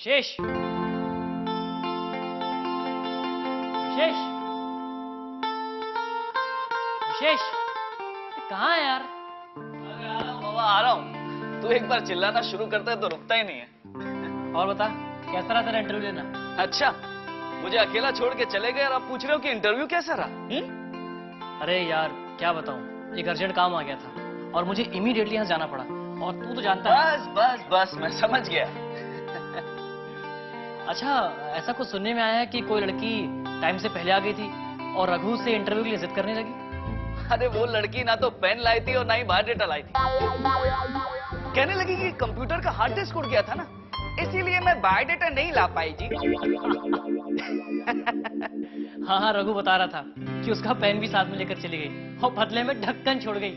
विशेष विशेष विशेष कहाँ है यार? अरे आ रहा हूँ बाबा, आ रहा हूँ। तू एक बार चिल्लाना शुरू करता है तो रुकता ही नहीं है। और बता कैसा रहा तेरा इंटरव्यू लेना? अच्छा, मुझे अकेला छोड़ के चले गए और आप पूछ रहे हो कि इंटरव्यू कैसा रहा? अरे यार क्या बताऊं, एक अर्जेंट काम आ गया था और मुझे इमीडिएटली यहाँ जाना पड़ा। और तू तो जानता है। बस बस बस मैं समझ गया। अच्छा, ऐसा कुछ सुनने में आया है कि कोई लड़की टाइम से पहले आ गई थी और रघु से इंटरव्यू के लिए जिद करने लगी। अरे वो लड़की ना तो पेन लाई थी और ना ही बायोडेटा लाई थी। कहने लगी कि कंप्यूटर का हार्ड डिस्क उड़ गया था ना, इसीलिए मैं बायोडेटा नहीं ला पाई जी। हाँ हाँ, रघु बता रहा था कि उसका पेन भी साथ में लेकर चली गई और बदले में ढक्कन छोड़ गई।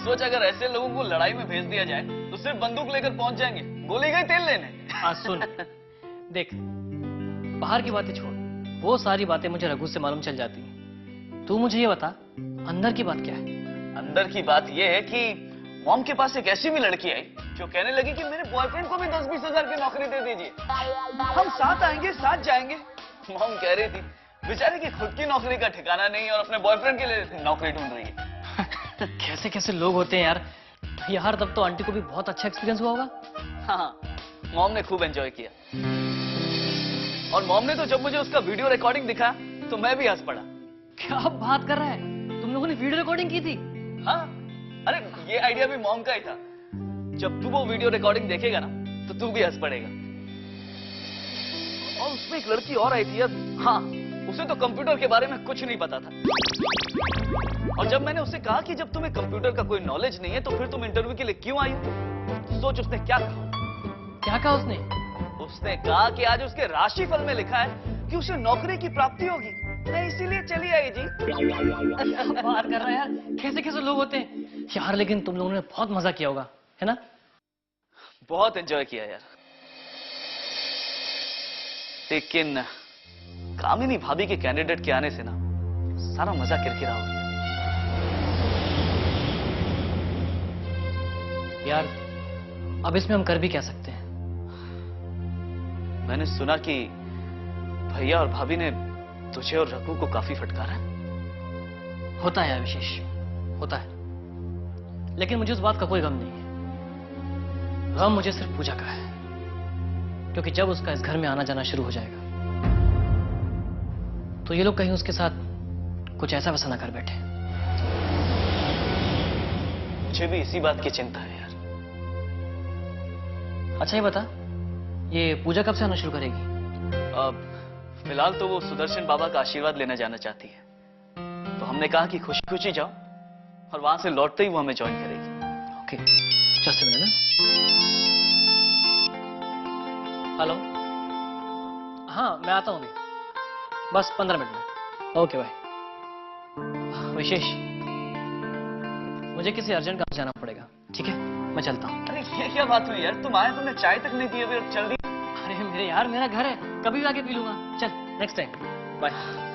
सोच अगर ऐसे लोगों को लड़ाई में भेज दिया जाए तो सिर्फ बंदूक लेकर पहुंच जाएंगे, गोली गई तेल लेने। सुन देख, बाहर की बातें छोड़, वो सारी बातें मुझे रघु से मालूम चल जाती हैं। तू मुझे ये बता, अंदर की बात क्या है? अंदर की बात ये है कि मॉम के पास एक ऐसी भी लड़की आई जो कहने लगी कि मेरे बॉयफ्रेंड को भी 10-20 हजार की नौकरी दे दीजिए, हम साथ आएंगे साथ जाएंगे। मॉम कह रही थी बेचारी की खुद की नौकरी का ठिकाना नहीं और अपने बॉयफ्रेंड के लिए नौकरी ढूंढ रही है। कैसे कैसे लोग होते हैं यार। यार तब तो आंटी को भी बहुत अच्छा एक्सपीरियंस हुआ होगा। हाँ, मॉम ने खूब एंजॉय किया और मॉम ने तो जब मुझे उसका वीडियो रिकॉर्डिंग दिखा तो मैं भी हंस पड़ा। क्या बात कर रहा है, तुम लोगों ने वीडियो रिकॉर्डिंग की थी? हाँ, अरे ये आइडिया भी मॉम का ही था। जब तू वो वीडियो रिकॉर्डिंग देखेगा ना तो तू भी हंस पड़ेगा। और उसमें एक लड़की और आई थी यार। हाँ, उसे तो कंप्यूटर के बारे में कुछ नहीं पता था। और जब मैंने उससे कहा कि जब तुम्हें कंप्यूटर का कोई नॉलेज नहीं है तो फिर तुम इंटरव्यू के लिए क्यों आई हो, तो सोच उसने क्या कहा। क्या कहा उसने? उसने कहा कि आज उसके राशिफल में लिखा है कि उसे नौकरी की प्राप्ति होगी, मैं इसीलिए चली आई जी। बात कर रहा है यार, कैसे कैसे लोग होते हैं यार। लेकिन तुम लोगों ने बहुत मजा किया होगा, है ना? बहुत एंजॉय किया यार। लेकिन कामिनी भाभी के कैंडिडेट के आने से ना सारा मजा किरकिरा हो गया। यार अब इसमें हम कर भी क्या सकते हैं? मैंने सुना कि भैया और भाभी ने तुझे और रघु को काफी फटकारा है। होता है यार विशेष, होता है। लेकिन मुझे उस बात का कोई गम नहीं है। गम मुझे सिर्फ पूजा का है, क्योंकि जब उसका इस घर में आना जाना शुरू हो जाएगा तो ये लोग कहीं उसके साथ कुछ ऐसा वैसा ना कर बैठे। मुझे भी इसी बात की चिंता है यार। अच्छा ये बता, ये पूजा कब से आना शुरू करेगी? अब फिलहाल तो वो सुदर्शन बाबा का आशीर्वाद लेने जाना चाहती है, तो हमने कहा कि खुशी खुशी जाओ और वहां से लौटते ही वो हमें ज्वाइन करेगी। Okay, just a minute. Hello, हाँ मैं आता हूँ अभी, बस 15 मिनट में। Okay bye. विशेष, मुझे किसी अर्जेंट काम से जाना पड़ेगा, ठीक है? मैं चलता हूँ। अरे ये क्या बात हुई यार, तुम आए, तुमने चाय तक नहीं दी अभी और चल दी। अरे मेरे यार, मेरा घर है, कभी भी आके पी लूंगा। चल नेक्स्ट टाइम, बाय।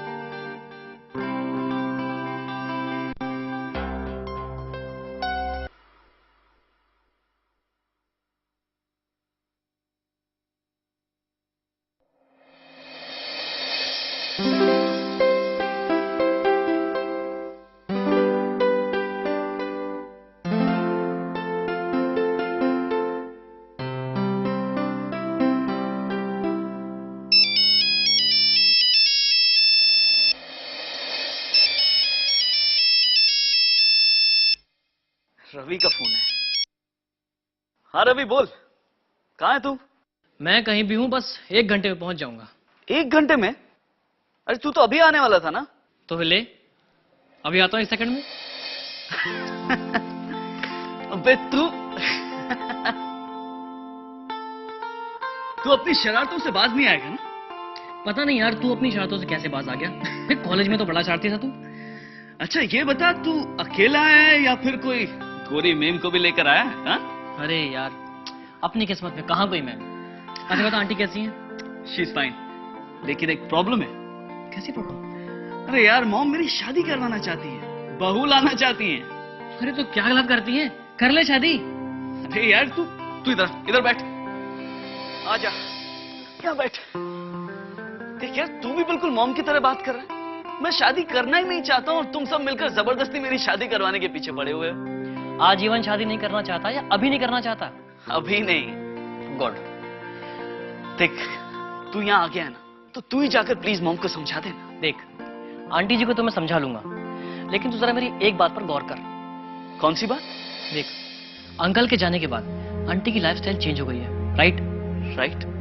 रवि का फोन है। हाँ रवि बोल, कहाँ है तू? मैं कहीं भी हूँ, बस 1 घंटे में पहुंच जाऊंगा। 1 घंटे में? अरे तू तो अभी आने वाला था ना। तो फिर ले, अभी आता हूँ 1 सेकंड में। अबे तू तू अपनी शरारतों से बाज नहीं आएगा ना? पता नहीं यार, तू अपनी शरारतों से कैसे बाज आ गया? कॉलेज में तो बड़ा शरारती था तू। अच्छा ये बता, तू अकेला आया है या फिर कोई गोरी मेम को भी लेकर आया है? हाँ? अरे यार, अपनी किस्मत में कहाँ कोई मैं। अच्छा बता, आंटी कैसी है? शी इज फाइन, लेकिन एक प्रॉब्लम है। कैसी प्रॉब्लम? अरे यार, मॉम मेरी शादी करवाना चाहती है, बहू लाना चाहती है। अरे तो क्या गलत करती है, कर ले शादी। अरे यार तू इधर बैठ, आजा। यहाँ बैठ। देख यार, तू भी बिल्कुल मॉम की तरह बात कर रहा है। मैं शादी करना ही नहीं चाहता हूँ और तुम सब मिलकर जबरदस्ती मेरी शादी करवाने के पीछे पड़े हुए हो। आजीवन शादी नहीं करना चाहता या अभी नहीं करना चाहता? अभी नहीं। गॉड। देख, तू यहाँ आ गया है ना, तो तू ही जाकर प्लीज मॉम को समझा देना। देख, आंटी जी को तो मैं समझा लूंगा, लेकिन तू जरा मेरी एक बात पर गौर कर। कौन सी बात? देख, अंकल के जाने के बाद आंटी की लाइफस्टाइल चेंज हो गई है, राइट? राइट।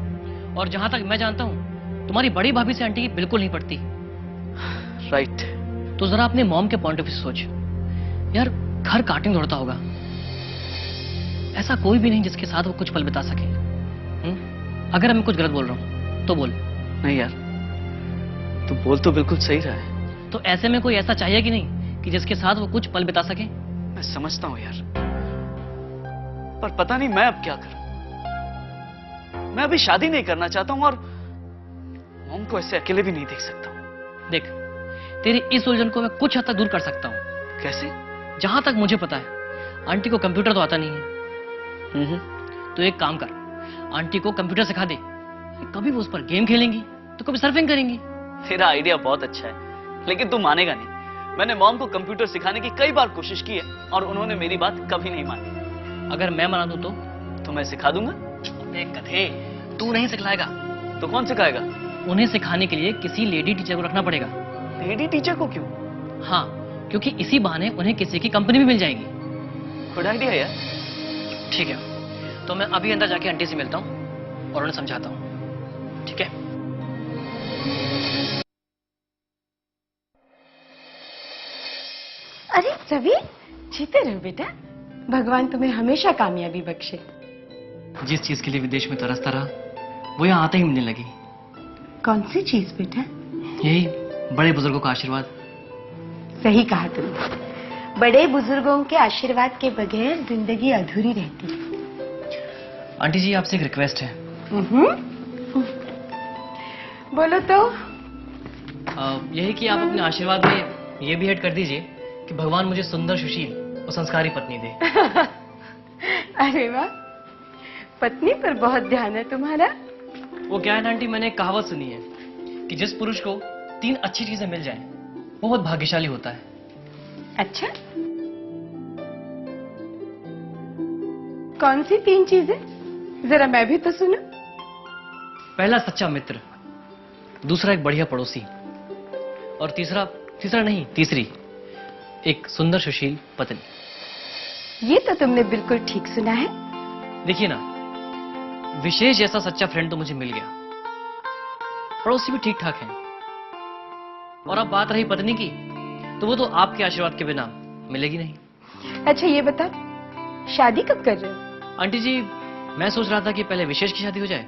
और जहां तक मैं जानता हूं, तुम्हारी बड़ी भाभी से आंटी की बिल्कुल नहीं पड़ती। राइट। तो जरा अपने मॉम के पॉइंट ऑफ व्यू से सोच यार, घर कार्टून दौड़ता होगा, ऐसा कोई भी नहीं जिसके साथ वो कुछ पल बिता सके। अगर मैं कुछ गलत बोल रहा हूं तो बोल। नहीं यार, तू बोल तो बिल्कुल सही रहा है। तो ऐसे में कोई ऐसा चाहिए कि नहीं कि जिसके साथ वो कुछ पल बिता सके? मैं समझता हूं यार, पर पता नहीं मैं अब क्या करूं। मैं अभी शादी नहीं करना चाहता हूं और मॉम को ऐसे अकेले भी नहीं देख सकता हूं। देख, तेरी इस उलझन को मैं कुछ हद तक दूर कर सकता हूं। कैसे? जहां तक मुझे पता है, आंटी को कंप्यूटर तो आता नहीं है। तो एक काम कर, आंटी को कंप्यूटर सिखा दे। कभी वो उस पर गेम खेलेंगी तो कभी सर्फिंग करेंगी। तेरा आइडिया बहुत अच्छा है, लेकिन तू मानेगा नहीं। मैंने मॉम को कंप्यूटर सिखाने की कई बार कोशिश की है और उन्होंने मेरी बात कभी नहीं मानी। अगर मैं मना दूं तो मैं सिखा दूंगा। एक कथे, तू नहीं सिखलाएगा। तो कौन सिखाएगा? उन्हें सिखाने के लिए किसी लेडी टीचर को रखना पड़ेगा। लेडी टीचर को क्यों? हाँ, क्योंकि इसी बहाने उन्हें किसी की कंपनी भी मिल जाएगी। गुड आइडिया यार। ठीक है, तो मैं अभी अंदर जाके आंटी से मिलता हूँ और उन्हें समझाता हूँ। ठीक है? अरे रवि, जीते रहो बेटा। भगवान तुम्हें हमेशा कामयाबी बख्शे। जिस चीज के लिए विदेश में तरसता रहा, वो यहाँ आते ही मिलने लगी। कौन सी चीज बेटा? यही बड़े बुजुर्गों का आशीर्वाद। सही कहा तुमने। बड़े बुजुर्गों के आशीर्वाद के बगैर जिंदगी अधूरी रहती। आंटी जी, आपसे एक रिक्वेस्ट है। बोलो तो। यही कि आप अपने आशीर्वाद में ये भी ऐड कर दीजिए कि भगवान मुझे सुंदर, सुशील और संस्कारी पत्नी दे। अरे वाह, पत्नी पर बहुत ध्यान है तुम्हारा। वो क्या है ना आंटी, मैंने एक कहावत सुनी है कि जिस पुरुष को 3 अच्छी चीजें मिल जाएं, वो बहुत भाग्यशाली होता है। अच्छा, कौन सी 3 चीजें? जरा मैं भी तो सुनूं। पहला सच्चा मित्र, दूसरा एक बढ़िया पड़ोसी, और तीसरी एक सुंदर सुशील पत्नी। ये तो तुमने बिल्कुल ठीक सुना है। देखिए ना, विशेष जैसा सच्चा फ्रेंड तो मुझे मिल गया, पड़ोसी भी ठीक ठाक है, और अब बात रही पत्नी की, तो वो तो आपके आशीर्वाद के बिना मिलेगी नहीं। अच्छा ये बता, शादी कब कर रहे हो? आंटी जी, मैं सोच रहा था कि पहले विशेष की शादी हो जाए,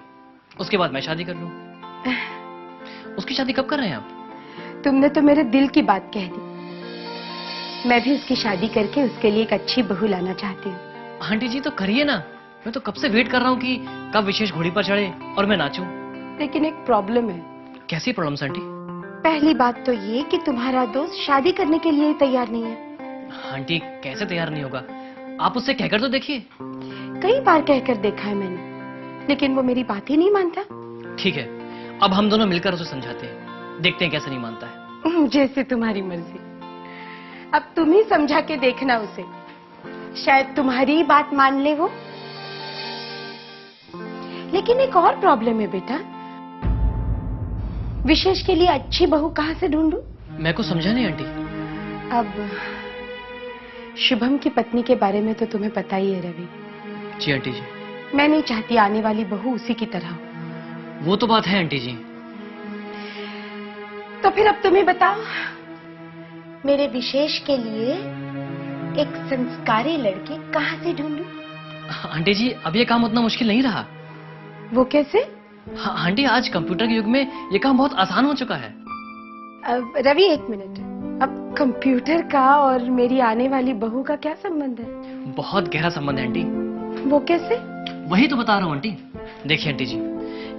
उसके बाद मैं शादी कर लूं। उसकी शादी कब कर रहे हैं आप? तुमने तो मेरे दिल की बात कह दी। मैं भी उसकी शादी करके उसके लिए एक अच्छी बहू लाना चाहती हूँ। आंटी जी, तो करिए ना। मैं तो कब से वेट कर रहा हूँ कि कब विशेष घोड़ी पर चढ़े और मैं नाचूं। लेकिन एक प्रॉब्लम है। कैसी प्रॉब्लम आंटी? पहली बात तो ये कि तुम्हारा दोस्त शादी करने के लिए तैयार नहीं है। आंटी, कैसे तैयार नहीं होगा? आप उससे कहकर तो देखिए। कई बार कहकर देखा है मैंने, लेकिन वो मेरी बात ही नहीं मानता। ठीक है, अब हम दोनों मिलकर उसे समझाते हैं, देखते हैं कैसे नहीं मानता है। जैसे तुम्हारी मर्जी। अब तुम ही समझा के देखना उसे, शायद तुम्हारी बात मान ले वो। लेकिन एक और प्रॉब्लम है बेटा। विशेष के लिए अच्छी बहू कहां से ढूंढूं? मैं कुछ समझा नहीं आंटी। अब शुभम की पत्नी के बारे में तो तुम्हें पता ही है रवि। जी आंटी जी। मैं नहीं चाहती आने वाली बहू उसी की तरह हो। वो तो बात है आंटी जी। तो फिर अब तुम ही बताओ, मेरे विशेष के लिए एक संस्कारी लड़की कहां से ढूंढूं? आंटी जी, अब ये काम उतना मुश्किल नहीं रहा। वो कैसे? हाँ आंटी, आज कंप्यूटर के युग में ये काम बहुत आसान हो चुका है। अब रवि एक मिनट, अब कंप्यूटर का और मेरी आने वाली बहू का क्या संबंध है? बहुत गहरा संबंध है आंटी। वो कैसे? वही तो बता रहा हूँ आंटी। देखिए आंटी जी,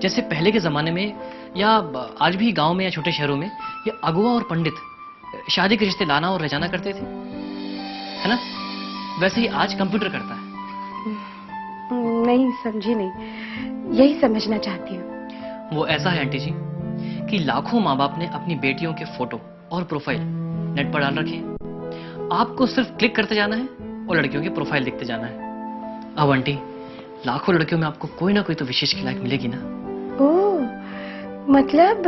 जैसे पहले के जमाने में या आज भी गांव में या छोटे शहरों में ये अगुआ और पंडित शादी के रिश्ते लाना और ले जाना करते थे, है ना? वैसे ही आज कंप्यूटर करता है। नहीं समझी नहीं, यही समझना चाहती हूँ। वो ऐसा है आंटी जी कि लाखों माँ बाप ने अपनी बेटियों के फोटो और प्रोफाइल नेट पर डाल रखे हैं। आपको सिर्फ क्लिक करते जाना है और लड़कियों की प्रोफाइल देखते जाना है। अब आंटी, लाखों लड़कियों में आपको कोई ना कोई तो विशेष खिलाफ मिलेगी ना। ओह, मतलब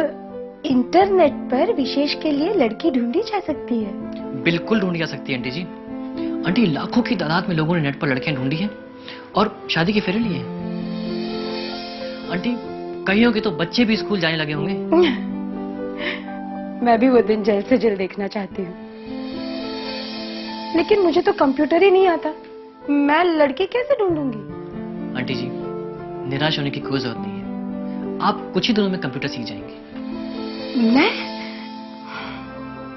इंटरनेट पर विशेष के लिए लड़की ढूंढी जा सकती है? बिल्कुल ढूंढी जा सकती है आंटी जी। आंटी, लाखों की तादाद में लोगों ने नेट पर लड़कियां ढूंढी हैं और शादी के फेरे लिए हैं। आंटी, कईयों के तो बच्चे भी स्कूल जाने लगे होंगे। मैं भी वो दिन जल्द से जल्द देखना चाहती हूँ, लेकिन मुझे तो कंप्यूटर ही नहीं आता। मैं लड़के कैसे ढूंढूंगी? आंटी जी, निराश होने की कोई जरूरत नहीं है। आप कुछ ही दिनों में कंप्यूटर सीख जाएंगे। मैं?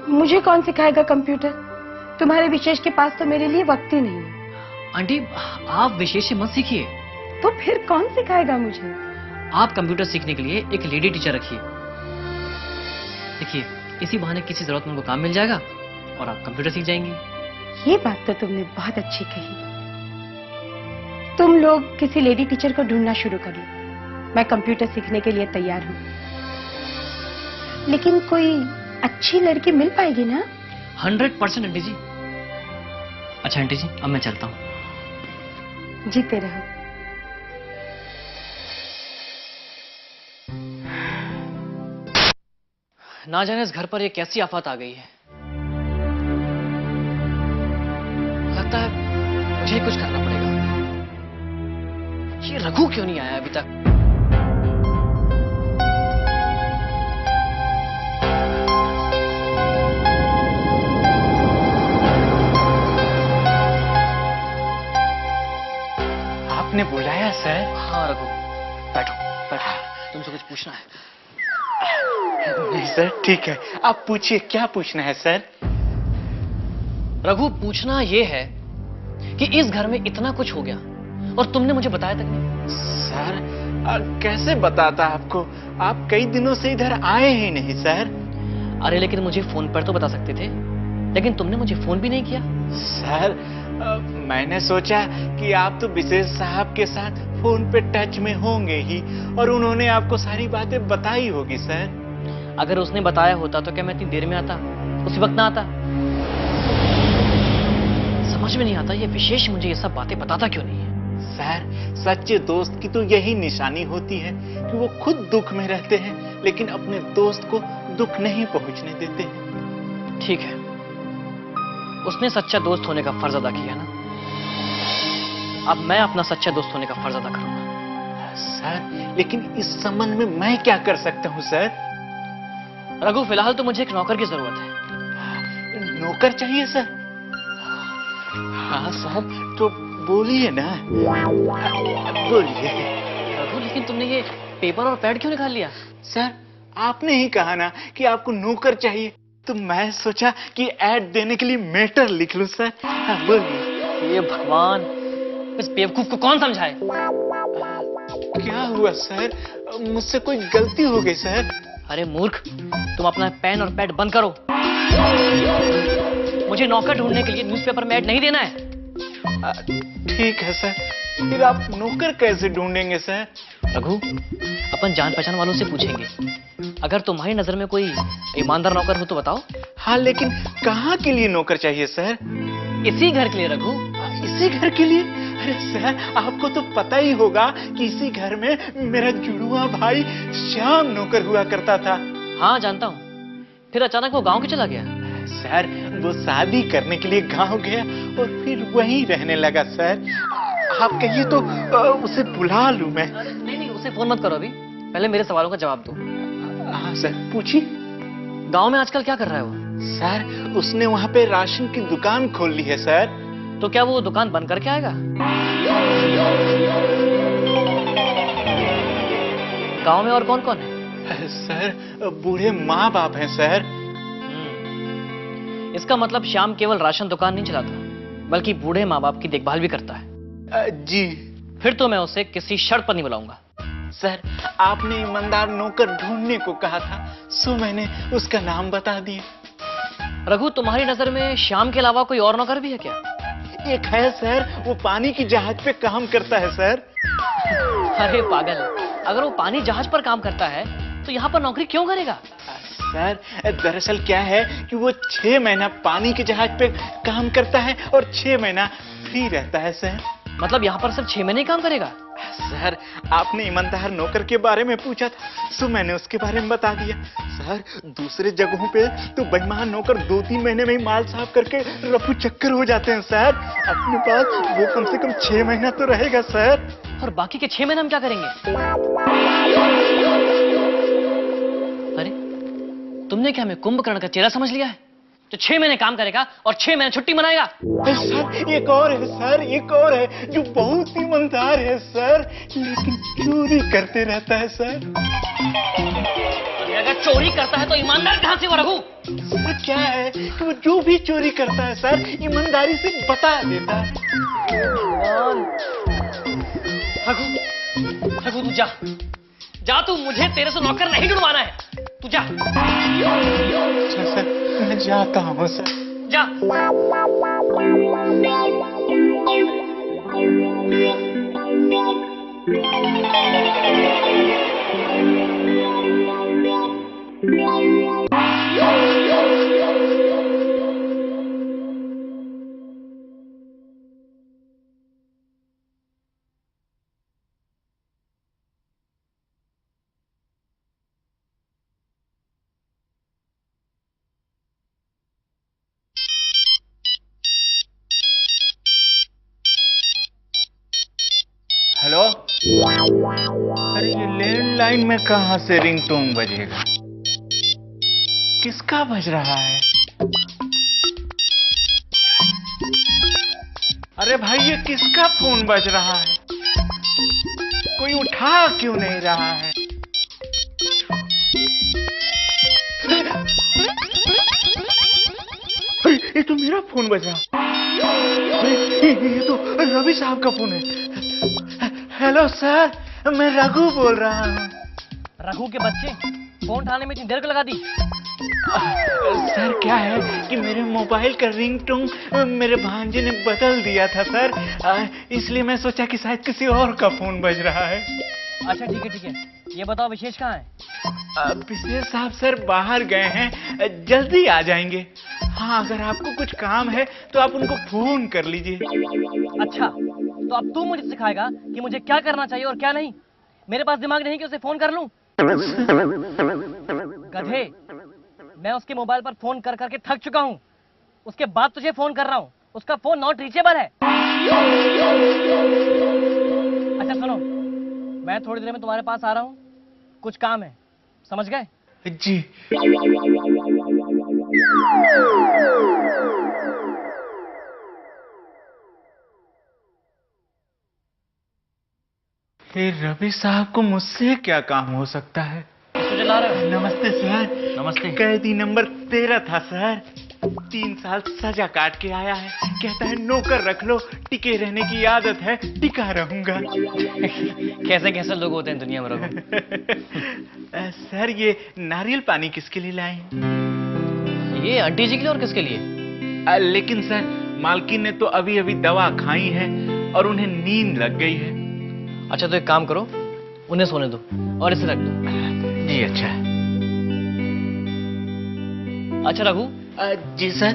मुझे कौन सिखाएगा कंप्यूटर? तुम्हारे विशेष के पास तो मेरे लिए वक्त ही नहीं है। आंटी, आप विशेष से मत सीखिए। तो फिर कौन सिखाएगा मुझे? आप कंप्यूटर सीखने के लिए एक लेडी टीचर रखिए। देखिए, इसी बहाने किसी जरूरतमंद को काम मिल जाएगा और आप कंप्यूटर सीख जाएंगी। ये बात तो तुमने बहुत अच्छी कही। तुम लोग किसी लेडी टीचर को ढूंढना शुरू कर लो, मैं कंप्यूटर सीखने के लिए तैयार हूँ। लेकिन कोई अच्छी लड़की मिल पाएगी ना? 100% आंटी जी। अच्छा आंटी जी, अब मैं चलता हूँ। जीते रहो। ना जाने इस घर पर ये कैसी आफत आ गई है। लगता है मुझे ही कुछ करना पड़ेगा। ये रघु क्यों नहीं आया अभी तक? आपने बुलाया सर? हाँ रघु, बैठो बैठो, तुमसे कुछ पूछना है। नहीं सर, ठीक है, आप पूछिए, क्या पूछना है सर? रघु, पूछना ये है कि इस घर में इतना कुछ हो गया और तुमने मुझे बताया तक नहीं। सर, कैसे बताता आपको? आप कई दिनों से इधर आए ही नहीं सर। अरे लेकिन मुझे फोन पर तो बता सकते थे, लेकिन तुमने मुझे फोन भी नहीं किया। सर, मैंने सोचा कि आप तो विशेष साहब के साथ फोन पे टच में होंगे ही और उन्होंने आपको सारी बातें बताई होगी सर। अगर उसने बताया होता तो क्या मैं इतनी देर में आता, उसी वक्त ना आता? समझ में नहीं आता ये विशेष मुझे ये सब बातें बताता क्यों नहीं है। सर, सच्चे दोस्त की तो यही निशानी होती है कि वो खुद दुख में रहते हैं लेकिन अपने दोस्त को दुख नहीं पहुंचने देते। ठीक है, उसने सच्चा दोस्त होने का फर्ज अदा किया ना, अब मैं अपना सच्चा दोस्त होने का फर्ज अदा करूंगा। सर, लेकिन इस संबंध में मैं क्या कर सकता हूं सर? रघु, फिलहाल तो मुझे एक नौकर की जरूरत है। नौकर चाहिए सर? हाँ सर, तो बोलिए ना, बोलिए। रघु, लेकिन तुमने ये पेपर और पैड क्यों निकाल लिया? सर, आपने ही कहा ना कि आपको नौकर चाहिए, तो मैं सोचा कि ऐड देने के लिए मैटर लिख लूं सर। हाँ, बोलिए। ये भगवान, इस बेवकूफ को कौन समझाए? क्या हुआ सर? मुझसे कोई गलती हो गई सर? अरे मूर्ख, तुम अपना पेन और पैड बंद करो। मुझे नौकर ढूंढने के लिए न्यूज़पेपर में ऐड नहीं देना है। ठीक है सर, फिर आप नौकर कैसे ढूंढेंगे सर? रघु, अपन जान पहचान वालों से पूछेंगे। अगर तुम्हारी नजर में कोई ईमानदार नौकर हो तो बताओ। हाँ, लेकिन कहाँ के लिए नौकर चाहिए सर? इसी घर के लिए रघु। इसी घर के लिए? अरे सर, आपको तो पता ही होगा कि इसी घर में मेरा जुड़वा भाई श्याम नौकर हुआ करता था। हाँ जानता हूँ, फिर अचानक वो गांव क्यों चला गया? सर, वो शादी करने के लिए गांव गया और फिर वहीं रहने लगा सर। आप कहिए तो उसे बुला लूं मैं? नहीं, उसे फोन मत करो अभी, पहले मेरे सवालों का जवाब दो। हाँ सर, पूछिए। गांव में आजकल क्या कर रहा है वो? सर, उसने वहाँ पे राशन की दुकान खोल ली है सर। तो क्या वो दुकान बंद करके आएगा? गांव में और कौन कौन है? सर, बूढ़े माँ बाप हैं सर। इसका मतलब श्याम केवल राशन दुकान नहीं चलाता, बल्कि बूढ़े माँ बाप की देखभाल भी करता है। जी। फिर तो मैं उसे किसी शर्त पर नहीं बुलाऊंगा। सर, आपने ईमानदार नौकर ढूंढने को कहा था, सो मैंने उसका नाम बता दिया। रघु, तुम्हारी नजर में श्याम के अलावा कोई और नौकर भी है क्या? एक है सर, वो पानी की जहाज पे काम करता है सर। अरे पागल, अगर वो पानी जहाज पर काम करता है तो यहाँ पर नौकरी क्यों करेगा? सर, दरअसल क्या है कि वो 6 महीना पानी के जहाज पे काम करता है और 6 महीना फ्री रहता है सर। मतलब यहाँ पर सिर्फ 6 महीने काम करेगा? सर, आपने ईमानदार नौकर के बारे में पूछा था तो मैंने उसके बारे में बता दिया। सर, दूसरे जगहों पे तो बेईमान नौकर 2-3 महीने में ही माल साफ करके रफू चक्कर हो जाते हैं सर। अपने पास वो कम से कम 6 महीना तो रहेगा सर। और बाकी के 6 महीने हम क्या करेंगे? अरे तुमने क्या हमें कुंभकर्ण का चेहरा समझ लिया है जो 6 महीने काम करेगा और 6 महीने छुट्टी मनाएगा? सर, एक और है सर, एक और है जो बहुत ईमानदार है सर, लेकिन चोरी करते रहता है सर। अरे अगर चोरी करता है तो ईमानदार कहां से वो रघु? सर, क्या है कि वो जो भी चोरी करता है सर ईमानदारी से बता देता है। रघु तू जा तू, मुझे तेरे से नौकर नहीं ढूंढवाना है, तू जा। अच्छा सर, मैं जाता हूँ सर। जा। हेलो। अरे ये लैंडलाइन में कहां से रिंगटोन बजेगा? किसका बज रहा है? अरे भाई, ये किसका फोन बज रहा है? कोई उठा क्यों नहीं रहा है? ये तो मेरा फोन बज रहा। ये तो रवि साहब का फोन है। हेलो सर, मैं रघु बोल रहा हूँ। रघु के बच्चे, फोन उठाने में इतनी देर को लगा दी? सर, क्या है कि मेरे मोबाइल का रिंगटोन मेरे भांजे ने बदल दिया था सर, इसलिए मैं सोचा कि शायद किसी और का फोन बज रहा है। अच्छा ठीक है, ये बताओ विशेष कहाँ है? विशेष साहब सर बाहर गए हैं, जल्दी आ जाएंगे। हाँ, अगर आपको कुछ काम है तो आप उनको फोन कर लीजिए। अच्छा, तो अब तू मुझे सिखाएगा कि मुझे क्या करना चाहिए और क्या नहीं? मेरे पास दिमाग नहीं कि उसे फोन कर लूं? गधे, मैं उसके मोबाइल पर फोन कर करके थक चुका हूं, उसके बाद तुझे फोन कर रहा हूं, उसका फोन नॉट रीचेबल है। अच्छा सुनो, मैं थोड़ी देर में तुम्हारे पास आ रहा हूं, कुछ काम है, समझ गए? जी। फिर रवि साहब को मुझसे क्या काम हो सकता है? तुझे ला रहे हो? नमस्ते सर। नमस्ते। कैदी नंबर 13 था सर, 3 साल सजा काट के आया है। कहता है नौकर रख लो, टिके रहने की आदत है, टिका रहूंगा। कैसे कैसे लोग होते हैं दुनिया में रघु। सर, ये नारियल पानी किसके लिए लाए? ये आंटी जी के लिए और किसके लिए? लेकिन सर, मालकिन ने तो अभी अभी दवा खाई है और उन्हें नींद लग गई है। अच्छा तो एक काम करो, उन्हें सोने दो और इसे रख दो। जी अच्छा। अच्छा रघु। जी सर।